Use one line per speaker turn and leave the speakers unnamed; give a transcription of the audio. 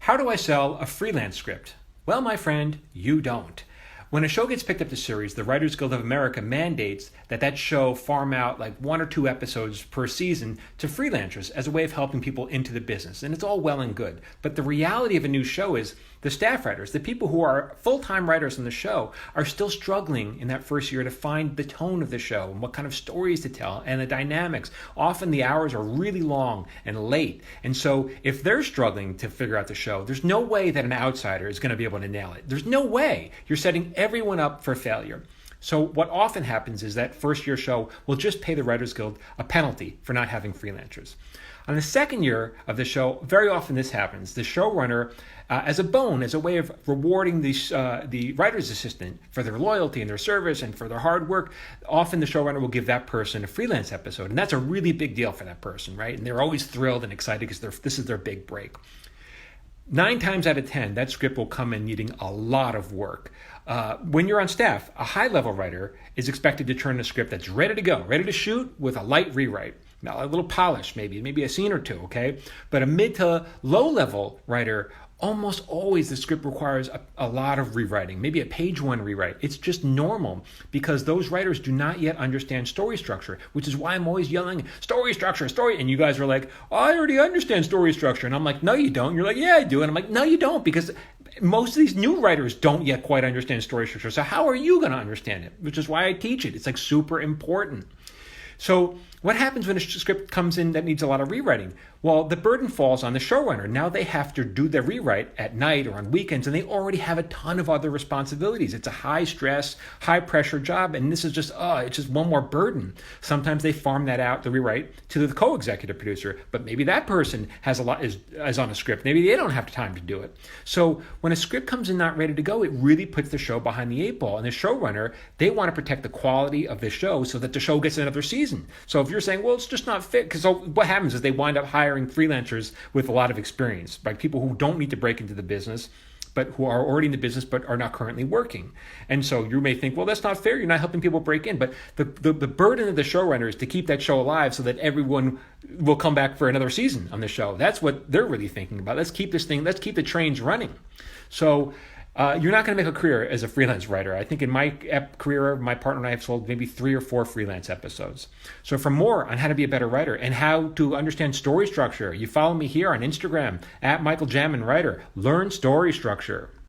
How do I sell a freelance script? Well, my friend, you don't. When a show gets picked up to series, the Writers Guild of America mandates that that show farm out like 1 or 2 episodes per season to freelancers as a way of helping people into the business. And it's all well and good. But the reality of a new show is the staff writers, the people who are full-time writers on the show, are still struggling in that first year to find the tone of the show and what kind of stories to tell and the dynamics. Often the hours are really long and late. And so if they're struggling to figure out the show, there's no way that an outsider is going to be able to nail it. There's no way. You're setting everyone up for failure. So what often happens is that first year show will just pay the Writers Guild a penalty for not having freelancers. On the second year of the show, very often this happens. The showrunner, as a way of rewarding the writer's assistant for their loyalty and their service and for their hard work, often the showrunner will give that person a freelance episode. And that's a really big deal for that person, right? And they're always thrilled and excited because this is their big break. 9 times out of 10, that script will come in needing a lot of work. When you're on staff, a high-level writer is expected to turn a script that's ready to go, ready to shoot with a light rewrite. Now, a little polish, maybe a scene or two, okay? But a mid to low-level writer, almost always the script requires a lot of rewriting, maybe a page 1 rewrite. It's just normal because those writers do not yet understand story structure, which is why I'm always yelling, story structure, story. And you guys are like, oh, I already understand story structure. And I'm like, no, you don't. You're like, yeah, I do. And I'm like, no, you don't, because most of these new writers don't yet quite understand story structure. So how are you going to understand it? Which is why I teach it. It's like super important. So what happens when a script comes in that needs a lot of rewriting? Well, the burden falls on the showrunner. Now they have to do their rewrite at night or on weekends, and they already have a ton of other responsibilities. It's a high stress, high pressure job, and this is just, it's just one more burden. Sometimes they farm that out, the rewrite, to the co-executive producer, but maybe that person has is on a script. Maybe they don't have time to do it. So when a script comes in not ready to go, it really puts the show behind the 8 ball. And the showrunner, they want to protect the quality of the show so that the show gets another season. So if you're saying, well, it's just not fit, because what happens is they wind up hiring freelancers with a lot of experience, right? People who don't need to break into the business, but who are already in the business but are not currently working. And so you may think, well, that's not fair. You're not helping people break in. But the burden of the showrunner is to keep that show alive so that everyone will come back for another season on the show. That's what they're really thinking about. Let's keep the trains running. So you're not going to make a career as a freelance writer. I think in my career, my partner and I have sold maybe 3 or 4 freelance episodes. So for more on how to be a better writer and how to understand story structure, you follow me here on Instagram @Michael Jamin Writer. Learn story structure.